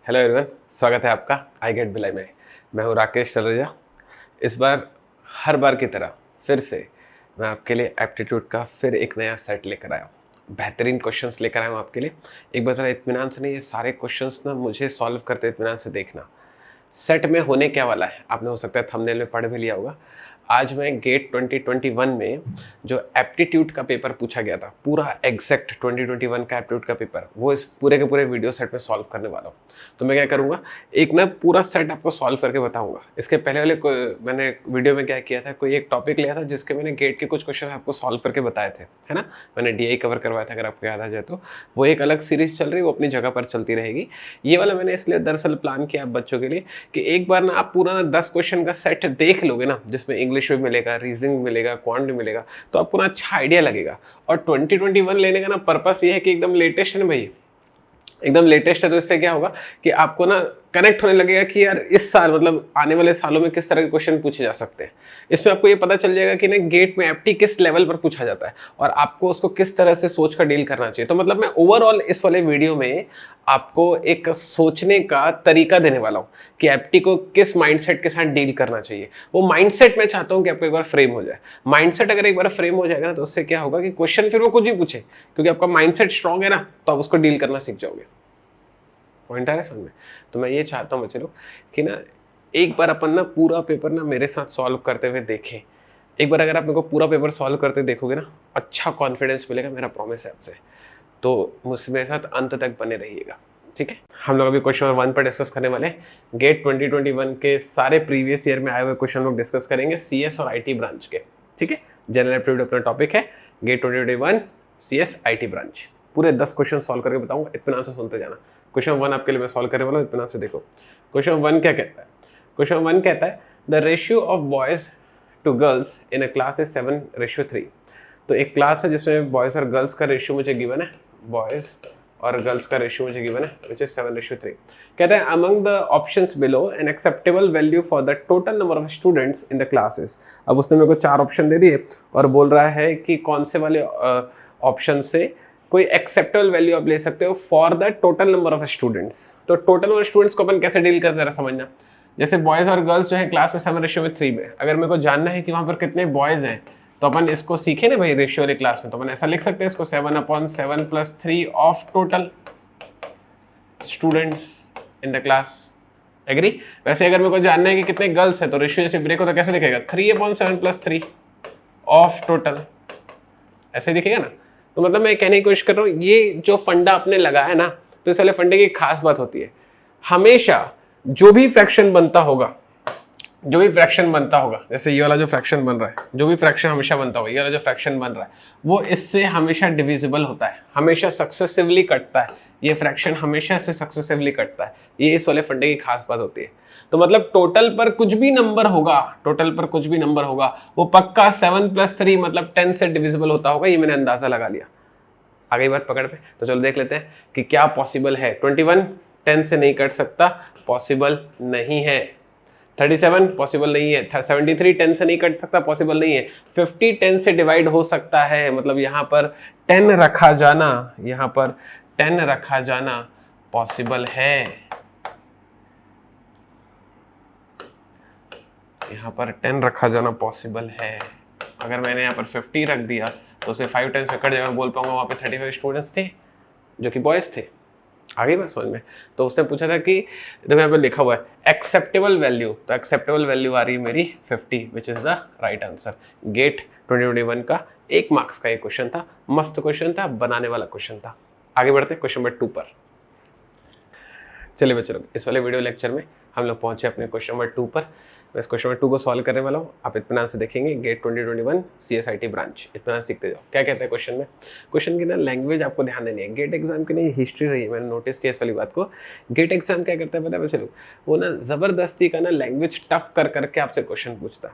Hello everyone, स्वागत है आपका आई गेट भिलाई में। मैं हूँ राकेश सलरेजा। इस बार हर बार की तरह फिर से मैं आपके लिए एप्टीट्यूड का फिर एक नया सेट लेकर आया हूँ। बेहतरीन क्वेश्चंस लेकर आया हूँ आपके लिए। एक बार ज़रा इत्मीनान से नहीं, ये सारे क्वेश्चंस ना मुझे सॉल्व करते इत्मीनान से देखना। सेट में होने क्या वाला है आपने हो सकता है थंबनेल में पढ़ भी लिया होगा। आज मैं गेट 2021 में जो एप्टीट्यूड का पेपर पूछा गया था, पूरा एग्जैक्ट 2021 का एप्टीट्यूड का पेपर, वो इस पूरे के पूरे वीडियो सेट में सॉल्व करने वाला हूँ। तो मैं क्या करूँगा, एक ना पूरा सेट आपको सॉल्व करके बताऊंगा। इसके पहले वाले मैंने वीडियो में क्या किया था, कोई एक टॉपिक लिया था जिसके मैंने गेट के कुछ क्वेश्चन आपको सॉल्व करके बताए थे, है ना। मैंने डीआई कवर करवाया था, अगर आपको याद आ जाए तो। वो एक अलग सीरीज चल रही है, वो अपनी जगह पर चलती रहेगी। ये वाला मैंने इसलिए दरअसल प्लान किया आप बच्चों के लिए कि एक बार ना आप पूरा 10 क्वेश्चन का सेट देख लोगे ना, जिसमें इंग्लिश में मिलेगा, रीजनिंग में मिलेगा, क्वांट में मिलेगा, तो आपको ना अच्छा आइडिया लगेगा। और 2021 लेने का ना पर्पस ये है कि एकदम लेटेस्ट है ना भाई, एकदम लेटेस्ट है। तो इससे क्या होगा कि आपको ना कनेक्ट होने लगेगा कि यार इस साल मतलब आने वाले सालों में किस तरह के क्वेश्चन पूछे जा सकते हैं। इसमें आपको ये पता चल जाएगा कि ना गेट में एप्टी किस लेवल पर पूछा जाता है और आपको उसको किस तरह से सोच कर डील करना चाहिए। तो मतलब मैं ओवरऑल इस वाले वीडियो में आपको एक सोचने का तरीका देने वाला हूं कि एप्टी को किस माइंडसेट के साथ डील करना चाहिए। वो माइंडसेट मैं चाहता हूं कि आपको एक बार फ्रेम हो जाए। माइंडसेट अगर एक बार फ्रेम हो जाएगा ना, तो उससे क्या होगा कि क्वेश्चन फिर वो कुछ भी पूछे, क्योंकि आपका माइंडसेट स्ट्रांग है ना, तो आप उसको डील करना सीख जाओगे। पॉइंट आ रहा है समझ में। तो मैं ये चाहता हूँ बच्चे लोग कि ना एक बार अपन ना पूरा पेपर ना मेरे साथ सॉल्व करते हुए देखें। एक बार अगर आप मेरे को पूरा पेपर सॉल्व करते देखोगे ना, अच्छा कॉन्फिडेंस मिलेगा, मेरा प्रॉमिस है आपसे। तो मुझसे मेरे साथ अंत तक बने रहिएगा, ठीक है। हम लोग अभी क्वेश्चन नंबर 1 पर डिस्कस करने वाले हैं। गेट 2021 के सारे प्रीवियस ईयर में आए हुए क्वेश्चन लोग डिस्कस करेंगे, सीएस और आईटी ब्रांच के, ठीक है। जनरल एप्टीट्यूड अपना टॉपिक है, गेट 2021 सीएस आईटी ब्रांच। पूरे 10 क्वेश्चन सॉल्व करके बताऊंगा, इत्मीनान से सुनते जाना। क्वेश्चन 1 आपके लिए मैं सॉल्व करने वाला हूँ, इत्मीनान से देखो। क्वेश्चन 1 क्या कहता है? क्वेश्चन 1 कहता है the ratio of boys to girls in a class is 7:3। तो एक क्लास है जिसमें बॉयज और गर्ल्स का रेशियो मुझे गिवन है, बॉयज और गर्ल्स का रेशियो मुझे गिवन है, विच इज 7:3। कहते हैं among the options below an acceptable value for the total number of students in the classes. अब उसने मेरे को 4 ऑप्शन दे दिए और बोल रहा है कि कौन से वाले ऑप्शन से कोई एक्सेप्टेबल वैल्यू आप ले सकते हो for the total number of students. तो टोटल नंबर ऑफ स्टूडेंट्स को अपन कैसे डील करते हैं समझना। जैसे बॉयज और गर्ल्स जो है क्लास में 7:3 में, अगर मेरे को जानना है कि वहां पर कितने बॉयज हैं, तो अपन इसको सीखे ना भाई रेशियो वाले क्लास में, तो अपन ऐसा लिख सकते हैं इसको 7/7 + 3 of total students in the class. Agree. वैसे अगर मेरे को जानना है कि कितने गर्ल्स है, तो रेशियो जैसे ब्रेक हो तो कैसे लिखेगा, 3/7 + 3 ऑफ टोटल, ऐसे दिखेगा ना। तो मतलब मैं कहने की कोशिश कर रहा हूँ, ये जो फंडा आपने लगाया ना, तो इस वाले फंडे की खास बात होती है, हमेशा जो भी फ्रैक्शन बनता होगा, जो भी फ्रैक्शन बनता होगा, जैसे ये वाला जो फ्रैक्शन बन रहा है, जो भी फ्रैक्शन हमेशा बनता होगा, ये वाला जो फ्रैक्शन बन रहा है, वो इससे हमेशा डिविजिबल होता है, हमेशा सक्सेसिवली कटता है। ये फ्रैक्शन हमेशा से सक्सेसिवली कटता है। ये इस वाले फंडे की खास बात होती है। तो मतलब टोटल पर कुछ भी नंबर होगा, टोटल पर कुछ भी नंबर होगा, वो पक्का 7 + 3 मतलब 10 से डिविजिबल होता होगा। ये मैंने अंदाजा लगा लिया। आ गई बात पकड़ पे। तो चलो देख लेते हैं कि क्या पॉसिबल है। 21 10 से नहीं कट सकता, पॉसिबल नहीं है। 37 पॉसिबल नहीं है। 73 10 से नहीं कट सकता, पॉसिबल नहीं है। 50 10 से डिवाइड हो सकता है, मतलब यहाँ पर 10 रखा जाना, यहाँ पर 10 रखा जाना पॉसिबल है। यहाँ पर 10 रखा जाना पॉसिबल है। अगर मैंने यहाँ पर 50 रख दिया तो उसे 5 टाइम्स में कट जाएगा, बोल पाऊंगा वहाँ पे 35 स्टूडेंट्स थे जो कि बॉयज थे। आगे बात समझ में। तो उसने पूछा था कि देखो यहाँ पे लिखा हुआ है एक्सेप्टेबल वैल्यू, तो एक्सेप्टेबल वैल्यू आ रही है मेरी 50, which is the right answer. GATE 2021 का 1 मार्क्स का ये क्वेश्चन था, मस्त क्वेश्चन था, बनाने वाला क्वेश्चन था। आगे बढ़ते हैं क्वेश्चन नंबर 2 पर। चलिए बच्चों, इस वाले वीडियो लेक्चर में हम लोग पहुंचे अपने क्वेश्चन नंबर 2 पर। मैं इस क्वेश्चन नंबर 2 को सॉल्व करने वाला हूँ। आप इत्मीनान से देखेंगे, गेट 2021 सीएसआईटी ब्रांच, इत्मीनान सीखते जाओ। क्या कहते हैं क्वेश्चन में, क्वेश्चन की ना लैंग्वेज आपको ध्यान देनी है। गेट एग्जाम की नहीं हिस्ट्री रही है, मैंने नोटिस किया इस वाली बात को। गेट एग्जाम क्या करता है पता है बच्चे लोग, वो ना जबरदस्ती का ना लैंग्वेज टफ कर करके आपसे क्वेश्चन पूछता है।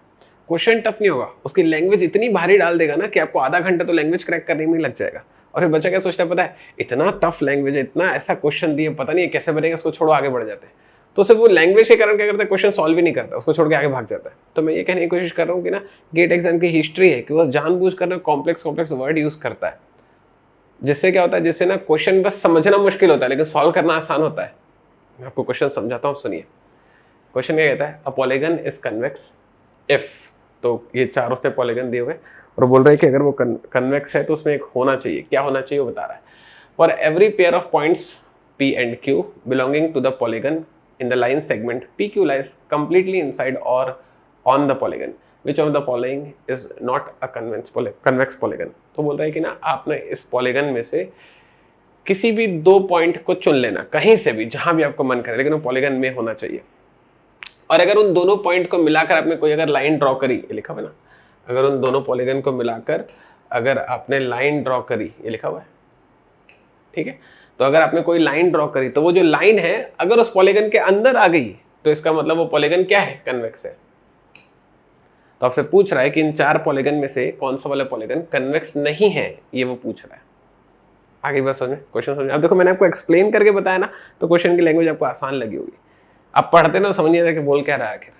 क्वेश्चन टफ नहीं होगा, उसकी लैंग्वेज इतनी भारी डाल देगा ना कि आपको आधा घंटा तो लैंग्वेज क्रैक करने में लग जाएगा। और फिर बच्चा क्या सोचता है पता है, इतना टफ लैंग्वेज है, इतना ऐसा क्वेश्चन दिए, पता नहीं कैसे बनेगा, उसको छोड़ो आगे बढ़ जाते हैं। तो सिर्फ वो लैंग्वेज के कारण क्या करता है, क्वेश्चन सॉल्व ही नहीं करता, उसको छोड़ के आगे भाग जाता है। तो मैं ये कहने की कोशिश कर रहा हूँ कि ना गेट एग्जाम की हिस्ट्री है कि वो जानबूझ कर कॉम्प्लेक्स वर्ड यूज करता है, जिससे क्या होता है, जिससे ना क्वेश्चन बस समझना मुश्किल होता है लेकिन सॉल्व करना आसान होता है। मैं आपको क्वेश्चन समझाता हूँ, सुनिए। क्वेश्चन क्या कहता है, a polygon is convex if, तो ये चारों से पॉलीगन दिए हुए और बोल रहे हैं कि अगर वो कन्वेक्स है तो उसमें एक होना चाहिए, क्या होना चाहिए वो बता रहा है। For every pair of points P and Q belonging to the polygon in the line segment PQ lies completely inside or on the polygon. Which of the following is not a convex polygon? तो बोल रहा है कि ना आपने इस polygon में से किसी भी दो पॉइंट को चुन लेना, कहीं से भी, जहां भी आपको मन करे, लेकिन वो पॉलीगन में होना चाहिए। और अगर उन दोनों पॉइंट को मिलाकर आपने कोई अगर लाइन ड्रॉ करी, ये लिखा हुआ है ना, अगर उन दोनों पॉलीगन को मिलाकर अगर आपने लाइन ड्रॉ करी, ये लिखा हुआ है, ठीक है, तो अगर आपने कोई लाइन ड्रॉ करी तो वो जो लाइन है अगर उस पॉलीगन के अंदर आ गई तो इसका मतलब वो पॉलीगन क्या है, कन्वेक्स है। तो आपसे पूछ रहा है कि इन चार पॉलीगन में से कौन सा वाला पॉलीगन कन्वेक्स नहीं है, ये वो पूछ रहा है। आगे बस समझ में, क्वेश्चन समझ। अब देखो मैंने आपको एक्सप्लेन करके बताया ना, तो क्वेश्चन की लैंग्वेज आपको आसान लगी होगी। आप पढ़ते ना समझ नहीं आता कि बोल क्या रहा है आखिर,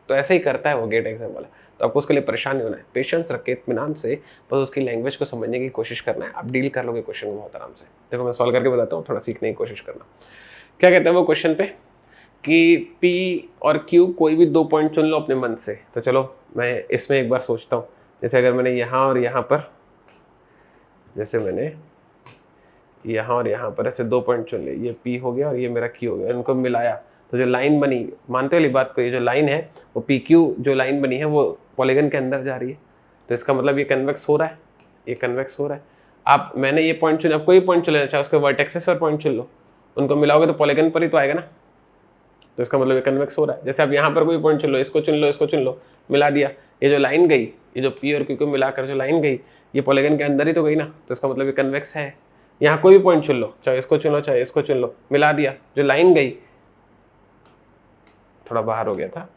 तो ऐसे ही करता है वो गेट एग्जाम वाला। तो आपको उसके लिए परेशान नहीं होना है, पेशेंस रख के इत्मीनान से बस उसकी लैंग्वेज को समझने की कोशिश करना है, आप डील कर लोगे क्वेश्चन को बहुत आराम से। देखो मैं सॉल्व करके बताता हूँ, थोड़ा सीखने की कोशिश करना। क्या कहते हैं वो क्वेश्चन पे कि P और Q कोई भी दो पॉइंट चुन लो अपने मन से। तो चलो मैं इसमें एक बार सोचता हूँ, जैसे अगर मैंने यहाँ और यहाँ पर, जैसे मैंने यहाँ और यहाँ पर ऐसे दो पॉइंट चुन लिए, ये P हो गया और ये मेरा Q हो गया, इनको मिलाया तो जो लाइन बनी, मानते वाली बात को, ये जो लाइन है वो PQ जो लाइन बनी है वो पॉलीगन के अंदर जा रही है, तो इसका मतलब ये कन्वेक्स हो रहा है, ये कन्वेक्स हो रहा है। आप मैंने ये पॉइंट चुना, आप कोई पॉइंट चुन लेना, चाहे उसके वर्टेक्सेस पर पॉइंट चुन लो, उनको मिलाओगे तो पॉलीगन पर ही तो आएगा ना, तो इसका मतलब ये कन्वेक्स हो रहा है। जैसे आप यहाँ पर कोई पॉइंट चुन लो, इसको चुन लो, इसको चुन लो, मिला दिया, ये जो लाइन गई, ये जो P और Q को मिलाकर जो लाइन गई, ये पॉलीगन के अंदर ही तो गई ना, तो इसका मतलब ये कन्वेक्स है। यहाँ कोई भी पॉइंट चुन लो, चाहे इसको चुन लो चाहे इसको चुन लो, मिला दिया, जो लाइन गई, थोड़ा बाहर हो गया था,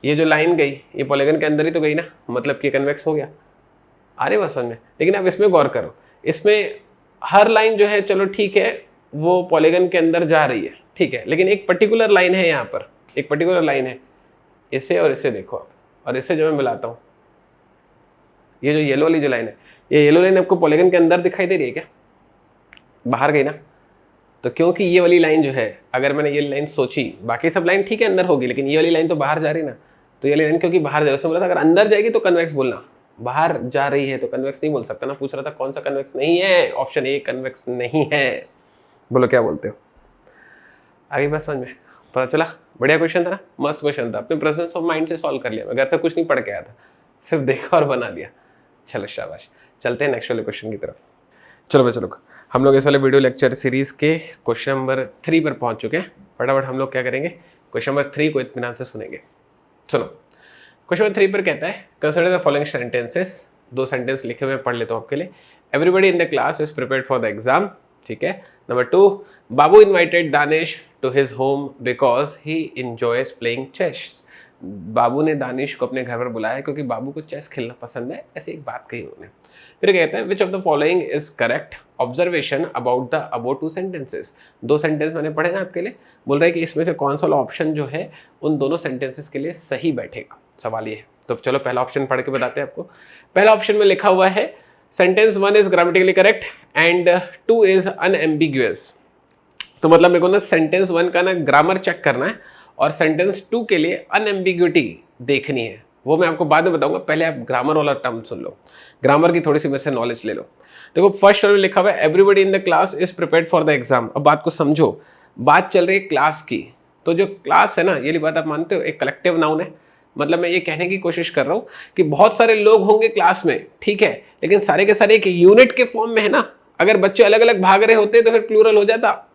ये जो लाइन गई ये पॉलीगन के अंदर ही तो गई ना, मतलब कि कन्वेक्स हो गया। आ रही बात समझ में? लेकिन आप इसमें गौर करो, इसमें हर लाइन जो है, चलो ठीक है, वो पॉलीगन के अंदर जा रही है, ठीक है, लेकिन एक पर्टिकुलर लाइन है, यहाँ पर एक पर्टिकुलर लाइन है, इसे और इसे देखो आप, और इसे जो मैं मिलाता हूँ, ये जो येलो वाली जो लाइन है, ये येलो लाइन आपको पॉलीगन के अंदर दिखाई दे रही है क्या? बाहर गई ना। तो क्योंकि ये वाली लाइन जो है, अगर मैंने ये लाइन सोची, बाकी सब लाइन ठीक है अंदर होगी, लेकिन ये वाली लाइन तो बाहर जा रही ना, तो ये वाली लाइन क्योंकि बाहर जा रही है, उसने बोला था अगर अंदर जाएगी तो कन्वेक्स बोलना, बाहर जा रही है तो कन्वेक्स नहीं बोल सकता ना। पूछ रहा था कौन सा कन्वेक्स नहीं है, ऑप्शन ए कन्वेक्स नहीं है। बोलो क्या बोलते हो? आगे बात समझ में पता चला? बढ़िया क्वेश्चन था ना, मस्त क्वेश्चन था, अपने प्रेजेंस ऑफ माइंड से सॉल्व कर लिया, मैं घर से कुछ नहीं पढ़ के आया था, सिर्फ देखा और बना दिया। चलो शाबाश, चलते हैं नेक्स्ट वाले क्वेश्चन की तरफ। चलो भाई चलो, हम लोग इस वाले वीडियो लेक्चर सीरीज के क्वेश्चन नंबर 3 पर पहुंच चुके हैं। फटाफट हम लोग क्या करेंगे, क्वेश्चन नंबर 3 को इत्मीनान से सुनेंगे। सुनो, क्वेश्चन नंबर 3 पर कहता है, कंसिडर द फॉलोइंग सेंटेंसेस। दो सेंटेंस लिखे हुए पढ़ लेता हूँ आपके लिए। Everybody in the class is prepared for the exam, ठीक है। Number 2, Babu invited Danish to his home because he enjoys playing chess. Babu ने दानिश को अपने घर पर बुलाया क्योंकि बाबू को चेस खेलना पसंद है, ऐसी एक बात कही उन्होंने। फिर कहते हैं, which of the following is correct observation about the above two sentences. दो सेंटेंस मैंने पढ़े ना आपके लिए, बोल रहे हैं कि इसमें से कौन सा ऑप्शन जो है उन दोनों सेंटेंसेस के लिए सही बैठेगा। सवाल ये है, तो चलो पहला ऑप्शन पढ़ के बताते हैं आपको। पहला ऑप्शन में लिखा हुआ है, sentence 1 is grammatically correct and 2 is unambiguous. तो मतलब मेरे को ना सेंटेंस 1 का ना ग्रामर चेक करना है और सेंटेंस 2 के लिए अनएम्बिग्यूटी देखनी है, वो मैं आपको बाद में बताऊंगा। पहले आप ग्रामर वाला टर्म सुन लो, ग्रामर की थोड़ी सी मेरे से नॉलेज ले लो। देखो फर्स्ट में लिखा हुआ है, everybody in the class is prepared for the exam. अब बात को समझो, बात चल रही है क्लास की, तो जो क्लास है ना, ये बात आप मानते हो एक कलेक्टिव नाउन है। मतलब मैं ये कहने की कोशिश कर रहा हूँ कि बहुत सारे लोग होंगे क्लास में, ठीक है, लेकिन सारे के सारे एक यूनिट के फॉर्म में है ना। अगर बच्चे अलग अलग भाग रहे होते तो फिर प्लूरल हो जाता,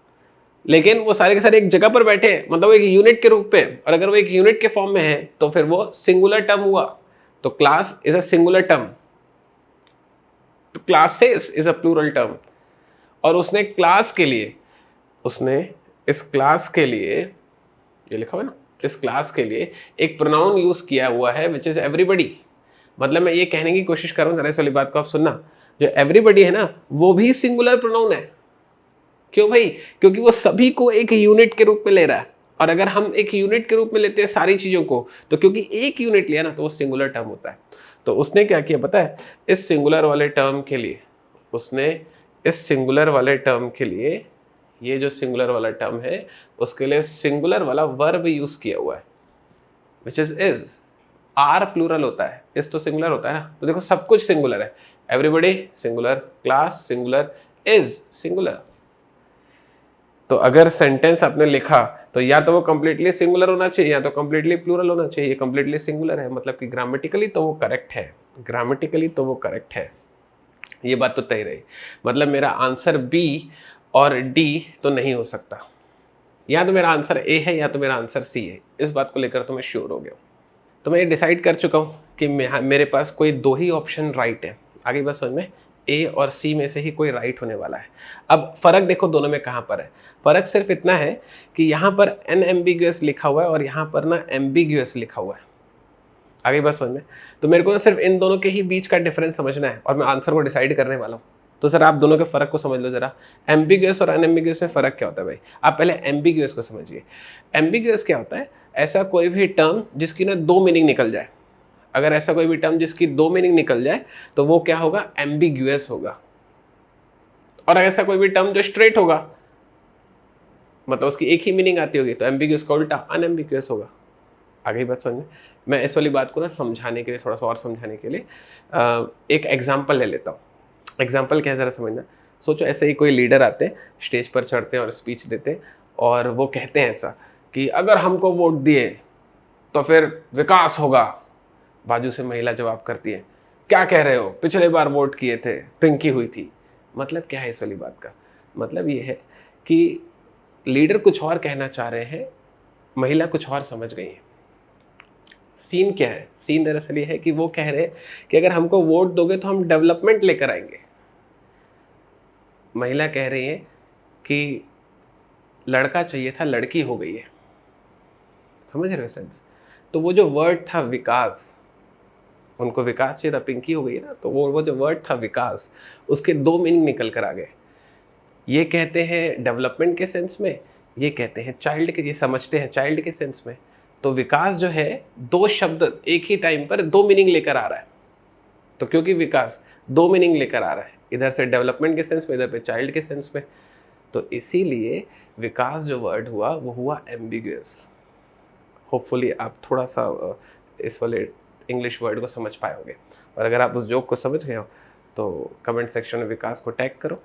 लेकिन वो सारे के सारे एक जगह पर बैठे हैं, मतलब एक यूनिट के रूप में, और अगर वो एक यूनिट के फॉर्म में है तो फिर वो सिंगुलर टर्म हुआ। तो class is a singular term, classes is a plural term. और उसने क्लास के लिए, उसने इस क्लास के लिए, ये लिखा हुआ है ना, इस क्लास के लिए एक प्रोनाउन यूज किया हुआ है विच इज एवरीबडी। मतलब मैं ये कहने की कोशिश कर रहा हूं, जरा इस वाली बात को आप सुनना, जो एवरीबडी है ना वो भी सिंगुलर प्रोनाउन है। क्यों भाई? क्योंकि वो सभी को एक यूनिट के रूप में ले रहा है, और अगर हम एक यूनिट के रूप में लेते हैं सारी चीजों को, तो क्योंकि एक यूनिट लिया ना तो वो सिंगुलर टर्म होता है। तो उसने क्या किया पता है, इस सिंगुलर वाले टर्म के लिए, उसने इस सिंगुलर वाले टर्म के लिए ये जो सिंगुलर वाला टर्म है उसके लिए सिंगुलर वाला वर्ब यूज किया हुआ है विच इज आर प्लूरल होता है, इस तो सिंगुलर होता है ना। तो देखो सब कुछ सिंगुलर है, everybody singular, class singular, is singular. तो अगर सेंटेंस आपने लिखा तो या तो वो कंप्लीटली सिंगुलर होना चाहिए या तो कंप्लीटली प्लूरल होना चाहिए। कंप्लीटली सिंगुलर है मतलब कि ग्रामेटिकली तो वो करेक्ट है, ग्रामेटिकली तो वो करेक्ट है, ये बात तो तय रही। मतलब मेरा आंसर बी और डी तो नहीं हो सकता, या तो मेरा आंसर ए है या तो मेरा आंसर सी है। इस बात को लेकर तो मैं श्योर हो गया हूँ। तो मैं ये डिसाइड कर चुका हूँ कि मेरे पास कोई दो ही ऑप्शन राइट है। आगे बस समझ में, ए और सी में से ही कोई राइट होने वाला है। अब फर्क देखो दोनों में कहाँ पर है। फर्क सिर्फ इतना है कि यहाँ पर अनएम्बिगुअस लिखा हुआ है और यहाँ पर ना एम्बिगुअस लिखा हुआ है। आगे बस समझ में, तो मेरे को ना सिर्फ इन दोनों के ही बीच का डिफरेंस समझना है और मैं आंसर को डिसाइड करने वाला हूँ। तो सर आप दोनों के फर्क को समझ लो जरा। एम्बिगुअस और अनएम्बिगुअस में फर्क क्या होता है भाई? आप पहले एम्बिगुअस को समझिए। एम्बिगुअस क्या होता है? ऐसा कोई भी टर्म जिसकी ना दो मीनिंग निकल जाए। अगर ऐसा कोई भी टर्म जिसकी दो मीनिंग निकल जाए तो वो क्या होगा? एम्बिगुअस होगा। और ऐसा कोई भी टर्म जो स्ट्रेट होगा, मतलब उसकी एक ही मीनिंग आती होगी, तो एम्बिगुअस का उल्टा अनएम्बिगुअस होगा। आगे बात समझ में, मैं इस वाली बात को ना समझाने के लिए, थोड़ा सा और समझाने के लिए एक एग्जाम्पल ले लेता हूँ। एग्जाम्पल क्या है ज़रा समझना। सोचो ऐसे ही कोई लीडर आते हैं, स्टेज पर चढ़ते हैं और स्पीच देते हैं और वो कहते हैं ऐसा कि अगर हमको वोट दिए तो फिर विकास होगा। बाजू से महिला जवाब करती है, क्या कह रहे हो, पिछले बार वोट किए थे, पिंकी हुई थी। मतलब क्या है इस वाली बात का? मतलब ये है कि लीडर कुछ और कहना चाह रहे हैं, महिला कुछ और समझ गई है। सीन क्या है? सीन दरअसल ये है कि वो कह रहे हैं कि अगर हमको वोट दोगे तो हम डेवलपमेंट लेकर आएंगे। महिला कह रही है कि लड़का चाहिए था, लड़की हो गई है। समझ रहे हो सेंस? तो वो जो वर्ड था विकास, उनको विकास चाहिए था, पिंकी हो गई है ना, तो वो जो वर्ड था विकास, उसके दो मीनिंग निकल कर आ गए। ये कहते हैं डेवलपमेंट के सेंस में, ये कहते हैं चाइल्ड के, ये समझते हैं चाइल्ड के सेंस में। तो विकास जो है, दो शब्द एक ही टाइम पर दो मीनिंग लेकर आ रहा है। तो क्योंकि विकास दो मीनिंग लेकर आ रहा है, इधर से डेवलपमेंट के सेंस में, इधर पे चाइल्ड के सेंस में, तो इसीलिए विकास जो वर्ड हुआ वो हुआ एम्बिगुअस। होपफुली आप थोड़ा सा इस वाले इंग्लिश वर्ड को समझ पाओगे। और अगर आप उस जोक को समझ गए हो तो कमेंट सेक्शन में विकास को टैग करो।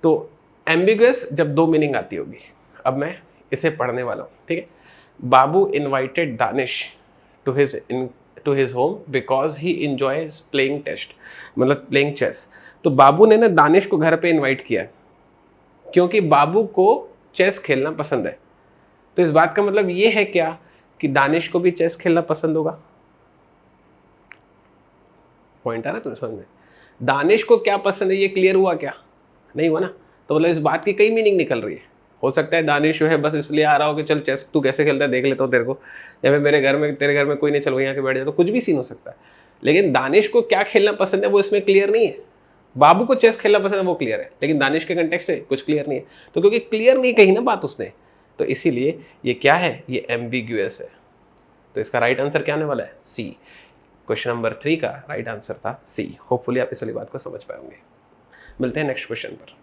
तो एम्बिगुअस जब दो मीनिंग आती होगी। अब मैं इसे पढ़ने वाला हूँ, ठीक है। Babu invited Danish to his home because he enjoys playing test, मतलब प्लेइंग चेस। तो बाबू ने ना दानिश को घर पे इनवाइट किया क्योंकि बाबू को चेस खेलना पसंद है। तो इस बात का मतलब ये है क्या कि दानिश को भी चेस खेलना पसंद होगा। पॉइंट आ रहा है तुम्हें समझ में? दानिश को क्या पसंद है ये क्लियर हुआ क्या? नहीं हुआ ना। तो मतलब इस बात की कई मीनिंग निकल रही है। हो सकता है दानिश जो है बस इसलिए आ रहा हो कि चल चेस तू कैसे खेलता है देख लेता हूँ तेरे को, या फिर मेरे घर में, तेरे घर में कोई नहीं, चल वहीं आके बैठ जाए, तो कुछ भी सीन हो सकता है। लेकिन दानिश को क्या खेलना पसंद है वो इसमें क्लियर नहीं है। बाबू को चेस खेलना पसंद है वो क्लियर है, लेकिन दानिश के कंटेक्स्ट से कुछ क्लियर नहीं है। तो क्योंकि क्लियर नहीं कही ना बात उसने, तो इसीलिए ये क्या है, ये एम्बिगुअस है। तो इसका राइट आंसर क्या आने वाला है? सी। क्वेश्चन नंबर 3 का राइट आंसर था सी। होपफुली आप इस वाली बात को समझ पाएंगे। मिलते हैं नेक्स्ट क्वेश्चन पर।